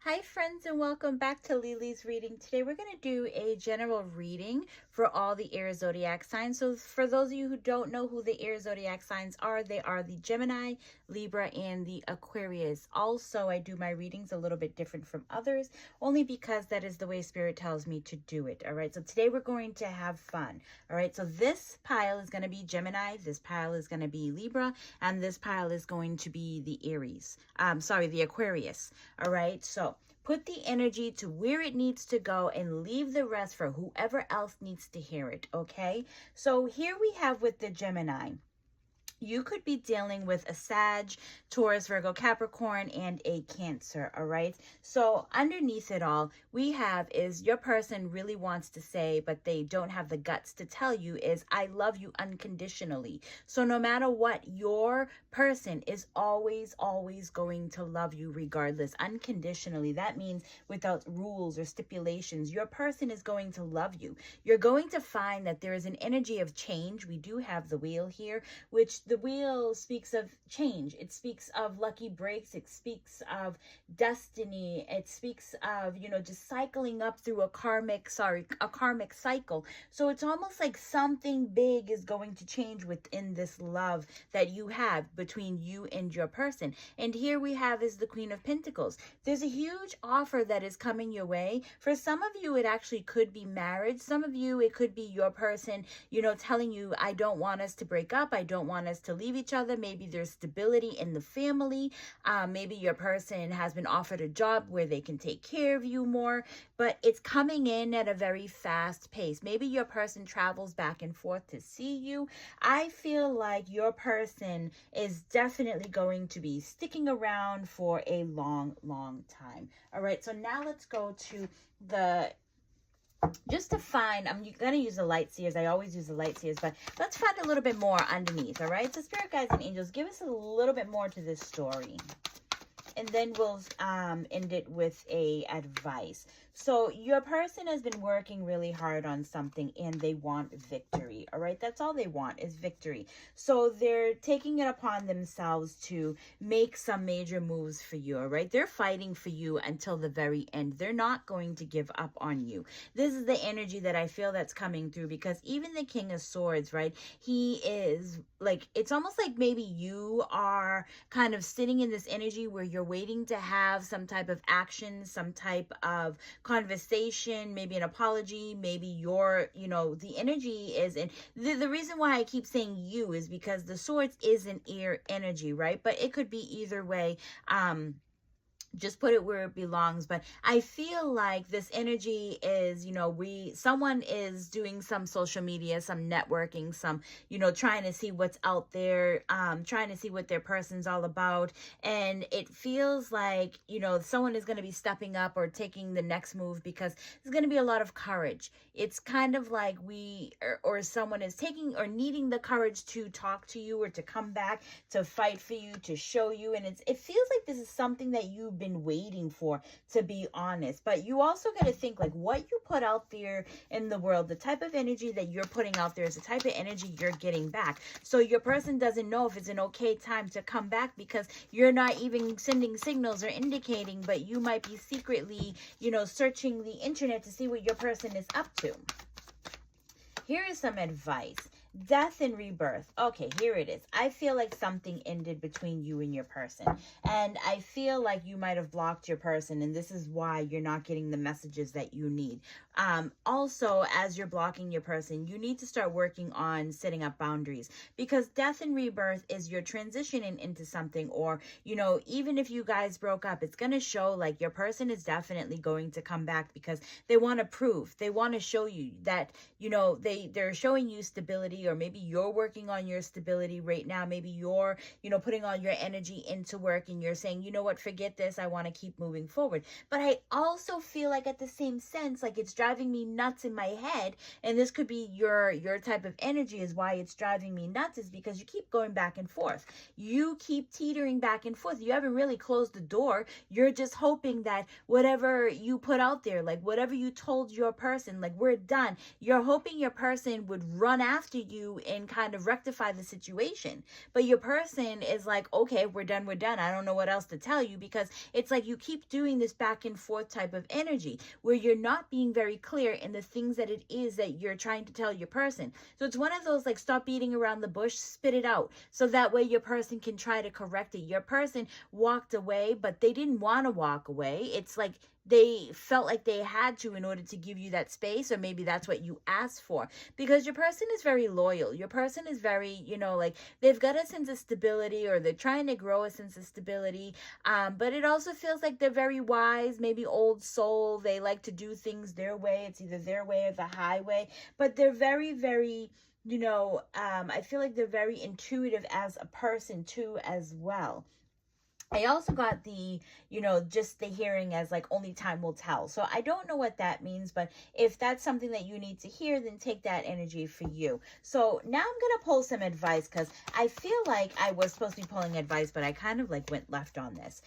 Hi friends, and welcome back to Lily's reading. Today we're going to do a general reading for all the air zodiac signs. So for those of you who don't know who the air zodiac signs are, they are the Gemini, Libra, and the Aquarius. Also, I do my readings a little bit different from others, only because that is the way Spirit tells me to do it. All right, so today we're going to have fun. All right, so this pile is going to be Gemini, this pile is going to be Libra, and this pile is going to be the the Aquarius. All right, so put the energy to where it needs to go and leave the rest for whoever else needs to hear it, okay? So here we have with the Gemini. You could be dealing with a Sag, Taurus, Virgo, Capricorn, and a Cancer, all right? So underneath it all, we have is your person really wants to say, but they don't have the guts to tell you is, I love you unconditionally. So no matter what, your person is always going to love you regardless, unconditionally. That means without rules or stipulations. Your person is going to love you. You're going to find that there is an energy of change. We do have the wheel here, which the wheel speaks of change. It speaks of lucky breaks. It speaks of destiny. It speaks of, just cycling up through a karmic cycle. So it's almost like something big is going to change within this love that you have between you and your person. And here we have is the Queen of Pentacles. There's a huge offer that is coming your way. For some of you, it actually could be marriage. Some of you, it could be your person, telling you, I don't want us to break up. I don't want us to leave each other. Maybe there's stability in the family. Maybe your person has been offered a job where they can take care of you more, but it's coming in at a very fast pace. Maybe your person travels back and forth to see you. I feel like your person is definitely going to be sticking around for a long time. All right, so now let's go to just to find, I'm going to use the light seers. I always use the light seers, but let's find a little bit more underneath, all right? So Spirit Guides and Angels, give us a little bit more to this story. And then we'll end it with a advice. So your person has been working really hard on something and they want victory, all right? That's all they want is victory. So they're taking it upon themselves to make some major moves for you, all right? They're fighting for you until the very end. They're not going to give up on you. This is the energy that I feel that's coming through, because even the King of Swords, right? He is like, it's almost like maybe you are kind of sitting in this energy where you're waiting to have some type of action, some type of conversation, maybe an apology, maybe the energy is, and the reason why I keep saying you is because the swords is an air energy, right? But it could be either way. Just put it where it belongs. But I feel like this energy is, someone is doing some social media, some networking, some, trying to see what's out there, trying to see what their person's all about. And it feels like, someone is going to be stepping up or taking the next move, because there's going to be a lot of courage. It's kind of like or someone is taking or needing the courage to talk to you or to come back, to fight for you, to show you. And it feels like this is something that you've been waiting for, to be honest. But you also got to think like what you put out there in the world, the type of energy that you're putting out there is the type of energy you're getting back. So your person doesn't know if it's an okay time to come back, because you're not even sending signals or indicating, but you might be secretly, searching the internet to see what your person is up to. Here is some advice. Death and rebirth. Okay, here it is. I feel like something ended between you and your person. And I feel like you might have blocked your person, and this is why you're not getting the messages that you need. Also, as you're blocking your person, you need to start working on setting up boundaries, because death and rebirth is you're transitioning into something, or, even if you guys broke up, it's going to show like your person is definitely going to come back, because they want to prove, they want to show you that, they're showing you stability, or maybe you're working on your stability right now. Maybe you're, putting all your energy into work and you're saying, you know what, forget this. I want to keep moving forward. But I also feel like at the same sense, like it's driving me nuts in my head. And this could be your type of energy is why it's driving me nuts, is because you keep going back and forth. You keep teetering back and forth. You haven't really closed the door. You're just hoping that whatever you put out there, like whatever you told your person, like we're done. You're hoping your person would run after you and kind of rectify the situation. But your person is like, okay, we're done. I don't know what else to tell you, because it's like you keep doing this back and forth type of energy where you're not being very clear in the things that it is that you're trying to tell your person. So it's one of those like, stop beating around the bush, spit it out. So that way your person can try to correct it. Your person walked away, but they didn't want to walk away. It's like they felt like they had to in order to give you that space, or maybe that's what you asked for, because your person is very loyal. Your person is very, like they've got a sense of stability, or they're trying to grow a sense of stability. But it also feels like they're very wise, maybe old soul. They like to do things their way. It's either their way or the highway, but they're very, very, I feel like they're very intuitive as a person too, as well. I also got the, just the hearing as like only time will tell. So I don't know what that means, but if that's something that you need to hear, then take that energy for you. So now I'm going to pull some advice, because I feel like I was supposed to be pulling advice, but I kind of like went left on this.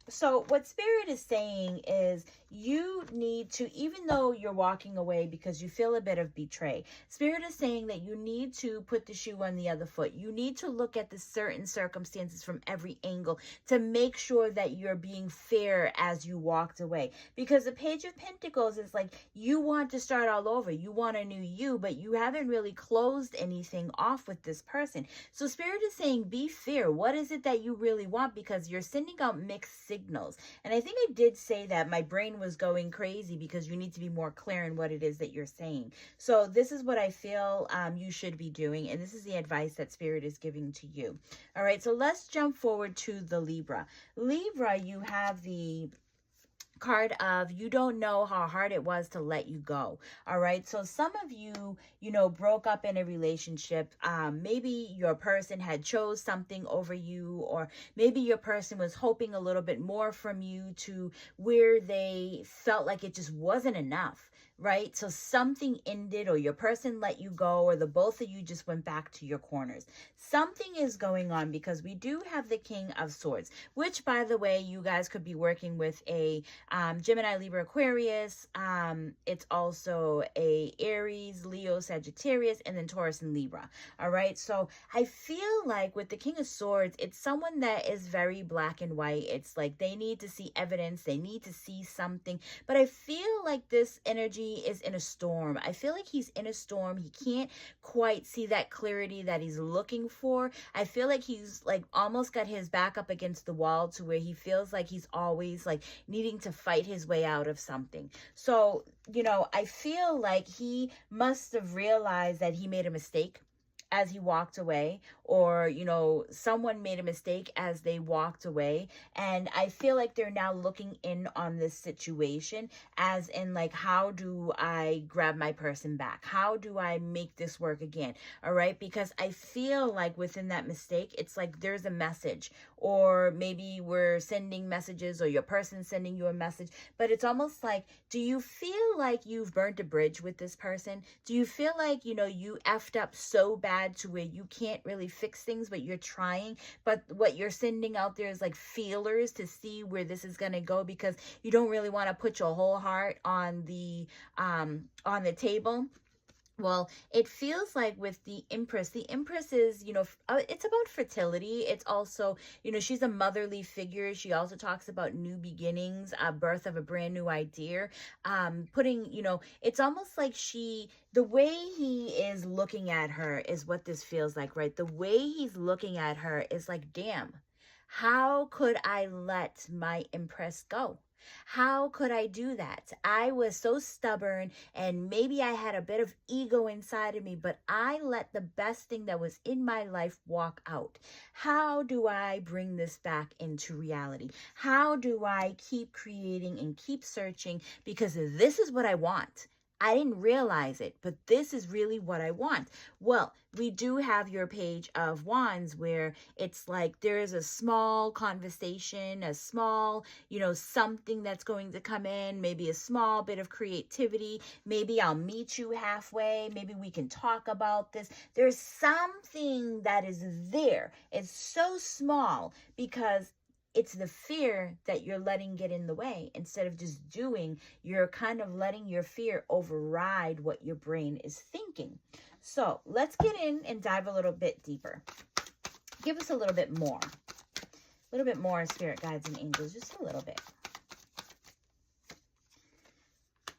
So what Spirit is saying is you need to, even though you're walking away because you feel a bit of betray, Spirit is saying that you need to put the shoe on the other foot. You need to look at the certain circumstances from every angle to make sure that you're being fair as you walked away. Because the Page of Pentacles is like, you want to start all over. You want a new you, but you haven't really closed anything off with this person. So Spirit is saying, be fair. What is it that you really want? Because you're sending out mixed signals. And I think I did say that my brain was going crazy, because you need to be more clear in what it is that you're saying. So this is what I feel you should be doing. And this is the advice that Spirit is giving to you. All right. So let's jump forward to the Libra. Libra, you have the card of, you don't know how hard it was to let you go. All right. So some of you, broke up in a relationship. Maybe your person had chose something over you, or maybe your person was hoping a little bit more from you to where they felt like it just wasn't enough. Right? So something ended, or your person let you go, or the both of you just went back to your corners. Something is going on, because we do have the King of Swords, which, by the way, you guys could be working with a Gemini, Libra, Aquarius. It's also a Aries, Leo, Sagittarius, and then Taurus and Libra. All right. So I feel like with the King of Swords, it's someone that is very black and white. It's like they need to see evidence. They need to see something. But I feel like this energy is in a storm. I feel like he's in a storm. He can't quite see that clarity that he's looking for. I feel like he's like almost got his back up against the wall, to where he feels like he's always like needing to fight his way out of something. So, I feel like he must have realized that he made a mistake as he walked away, or, someone made a mistake as they walked away. And I feel like they're now looking in on this situation as in like, how do I grab my person back? How do I make this work again? All right. Because I feel like within that mistake, it's like there's a message, or maybe we're sending messages, or your person's sending you a message, but it's almost like, do you feel like you've burnt a bridge with this person? Do you feel like, you effed up so bad to where you can't really fix things, but you're trying, but what you're sending out there is like feelers to see where this is going to go, because you don't really want to put your whole heart on the table? Well, it feels like with the Empress is, it's about fertility. It's also, she's a motherly figure. She also talks about new beginnings, birth of a brand new idea, it's almost like the way he is looking at her is what this feels like, right? The way he's looking at her is like, damn, how could I let my Empress go? How could I do that? I was so stubborn, and maybe I had a bit of ego inside of me, but I let the best thing that was in my life walk out. How do I bring this back into reality? How do I keep creating and keep searching? Because this is what I want. I didn't realize it, but this is really what I want. Well, we do have your Page of Wands, where it's like there is a small conversation, a small, something that's going to come in, maybe a small bit of creativity. Maybe I'll meet you halfway. Maybe we can talk about this. There's something that is there. It's so small, because it's the fear that you're letting get in the way. Instead of just doing, you're kind of letting your fear override what your brain is thinking. So let's get in and dive a little bit deeper. Give us a little bit more. A little bit more, spirit guides and angels, just a little bit.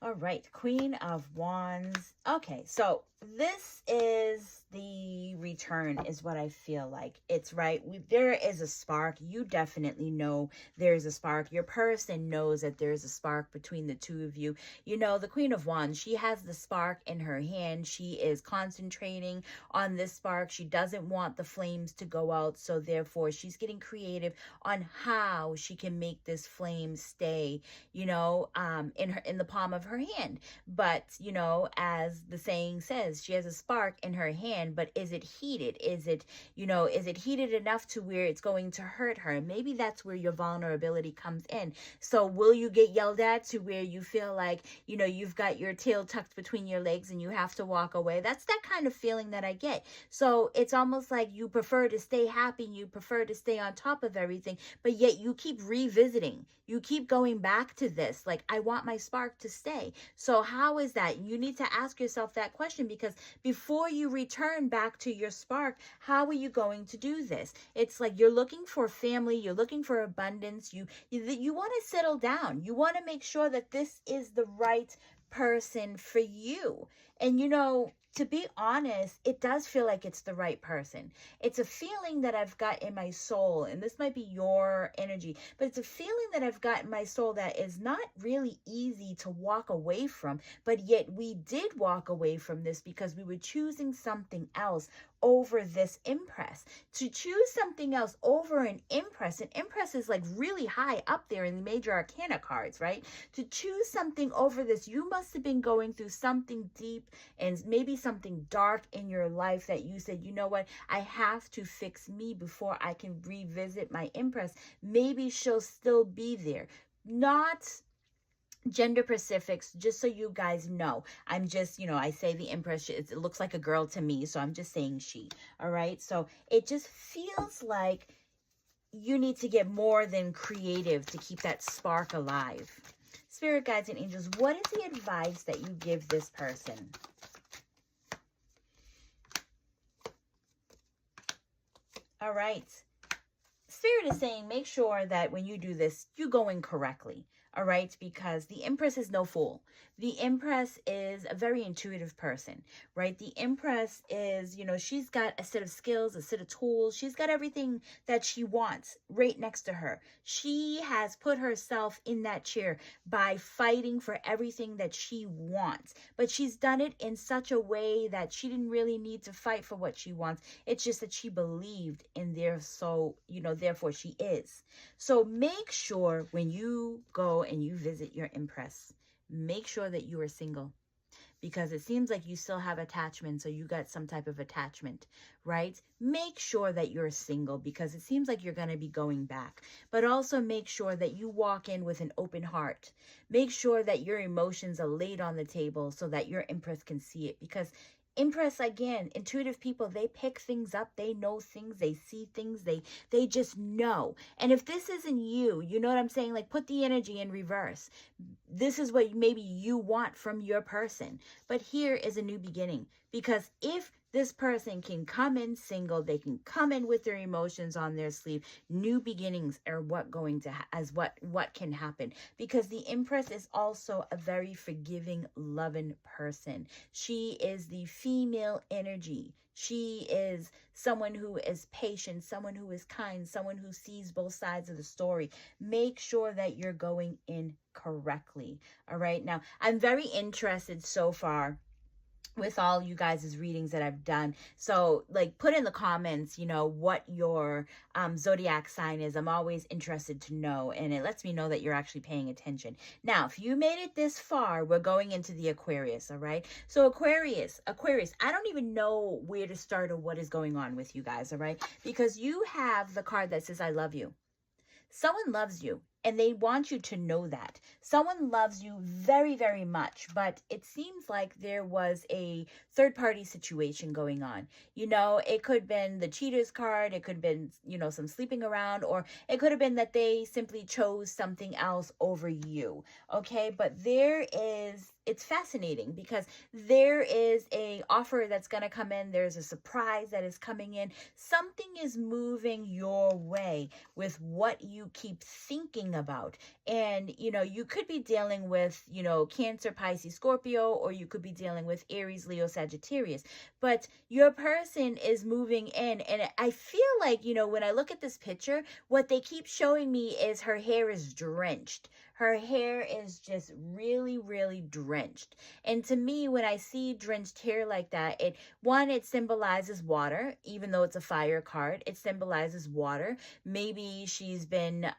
All right, Queen of Wands. Okay, so this is the return is what I feel like. It's right. There is a spark. You definitely know there's a spark. Your person knows that there's a spark between the two of you. You know, the Queen of Wands, she has the spark in her hand. She is concentrating on this spark. She doesn't want the flames to go out. So therefore, she's getting creative on how she can make this flame stay, you know, in the palm of her hand. But, you know, as the saying says, she has a spark in her hand, but is it heated? Is it, you know, is it heated enough to where it's going to hurt her? Maybe that's where your vulnerability comes in. So will you get yelled at to where you feel like, you know, you've got your tail tucked between your legs and you have to walk away? That's that kind of feeling that I get. So it's almost like you prefer to stay happy, you prefer to stay on top of everything, but yet you keep revisiting. You keep going back to this. Like, I want my spark to stay. So how is that? You need to ask yourself that question, because before you return back to your spark, how are you going to do this? It's like you're looking for family, you're looking for abundance, you want to settle down. You want to make sure that this is the right person for you. And you know, to be honest, it does feel like it's the right person. It's a feeling that I've got in my soul, and this might be your energy, but it's a feeling that I've got in my soul that is not really easy to walk away from, but yet we did walk away from this because we were choosing something else over this Empress. To choose something else over an Empress is like really high up there in the major arcana cards, right? To choose something over this, you must have been going through something deep and maybe something dark in your life that you said, you know what, I have to fix me before I can revisit my Empress. Maybe she'll still be there. Not gender specifics, just so you guys know. I'm just, you know, I say the Empress, it looks like a girl to me, so I'm just saying she. All right, so it just feels like you need to get more than creative to keep that spark alive. Spirit guides and angels, what is the advice that you give this person? All right, Spirit is saying make sure that when you do this, you go in correctly. All right, because the Empress is no fool. The Empress is a very intuitive person, right? The Empress is, you know, she's got a set of skills, a set of tools. She's got everything that she wants right next to her. She has put herself in that chair by fighting for everything that she wants. But she's done it in such a way that she didn't really need to fight for what she wants. It's just that she believed in there, so, you know, therefore she is. So make sure when you go and you visit your Empress, make sure that you are single, because it seems like you still have attachment. So you got some type of attachment, right? Make sure that you're single, because it seems like you're going to be going back. But also make sure that you walk in with an open heart. Make sure that your emotions are laid on the table so that your Empress can see it, because Empress, again, intuitive people, they pick things up, they know things, they see things, they just know. And if this isn't you, you know what I'm saying? Like, put the energy in reverse. This is what maybe you want from your person. But here is a new beginning, because if this person can come in single, they can come in with their emotions on their sleeve. New beginnings are what can happen, because the Empress is also a very forgiving, loving person. She is the female energy. She is someone who is patient, someone who is kind, someone who sees both sides of the story. Make sure that you're going in correctly. All right. Now, I'm very interested so far with all you guys' readings that I've done. So, like, put in the comments, you know, what your zodiac sign is. I'm always interested to know, and it lets me know that you're actually paying attention. Now, if you made it this far, we're going into the Aquarius, all right? So Aquarius, I don't even know where to start or what is going on with you guys, all right? Because you have the card that says, I love you. Someone loves you. and they want you to know that. Someone loves you very, very much, but it seems like there was a third-party situation going on. You know, it could have been the cheaters card, it could have been, you know, some sleeping around, or it could have been that they simply chose something else over you, okay? But it's fascinating because there is a offer that's going to come in. There's a surprise that is coming in. Something is moving your way with what you keep thinking about. And, you know, you could be dealing with, you know, Cancer, Pisces, Scorpio, or you could be dealing with Aries, Leo, Sagittarius. But your person is moving in. And I feel like, you know, when I look at this picture, what they keep showing me is her hair is drenched. Her hair is just really, really drenched. And to me, when I see drenched hair like that, it symbolizes water, even though it's a fire card. It symbolizes water. Maybe she's been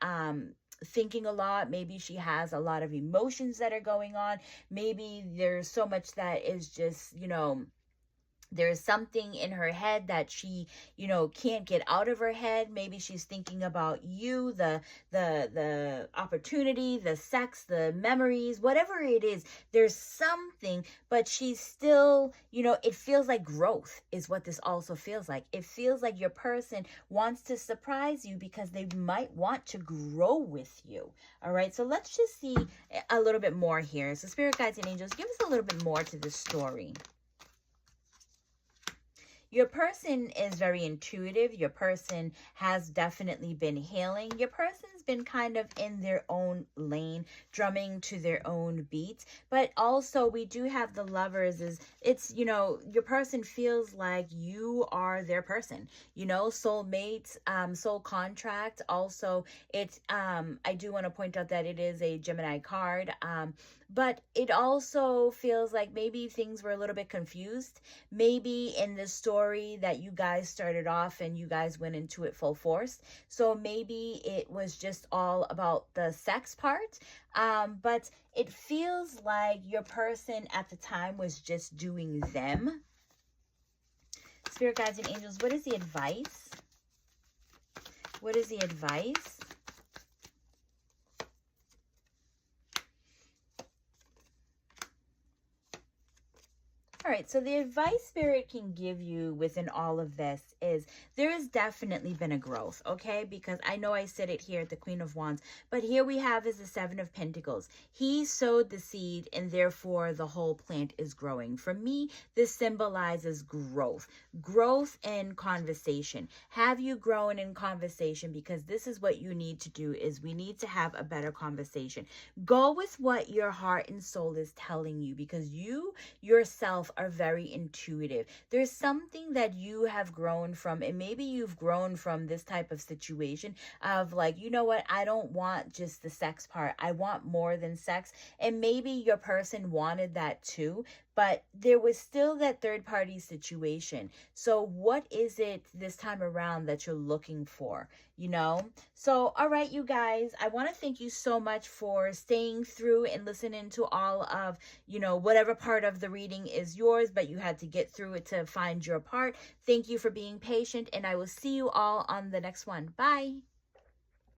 thinking a lot. Maybe she has a lot of emotions that are going on. Maybe there's so much that is just, you know, there's something in her head that she, you know, can't get out of her head. Maybe she's thinking about you, the opportunity, the sex, the memories, whatever it is. There's something, but she's still, you know, it feels like growth is what this also feels like. It feels like your person wants to surprise you because they might want to grow with you. All right, so let's just see a little bit more here. So spirit guides and angels, give us a little bit more to this story. Your person is very intuitive. Your person has definitely been healing. Your person's been kind of in their own lane, drumming to their own beats. But also we do have the Lovers. It's, you know, your person feels like you are their person. You know, soulmates, soul contract. Also, it's, I do want to point out that it is a Gemini card. But it also feels like maybe things were a little bit confused. Maybe in this story that you guys started off and you guys went into it full force. So maybe it was just all about the sex part. But it feels like your person at the time was just doing them. Spirit guides and angels, what is the advice? What is the advice? All right, so the advice Spirit can give you within all of this is there has definitely been a growth, okay? Because I know I said it here at the Queen of Wands, but here we have is the Seven of Pentacles. He sowed the seed and therefore the whole plant is growing. For me, this symbolizes growth. Growth in conversation. Have you grown in conversation? Because this is what you need to do is we need to have a better conversation. Go with what your heart and soul is telling you because you yourself are very intuitive. There's something that you have grown from, and maybe you've grown from this type of situation of like, you know what, I don't want just the sex part. I want more than sex. And maybe your person wanted that too, but there was still that third party situation. So what is it this time around that you're looking for, you know? So, all right, you guys, I want to thank you so much for staying through and listening to all of, you know, whatever part of the reading is yours, but you had to get through it to find your part. Thank you for being patient, and I will see you all on the next one. Bye.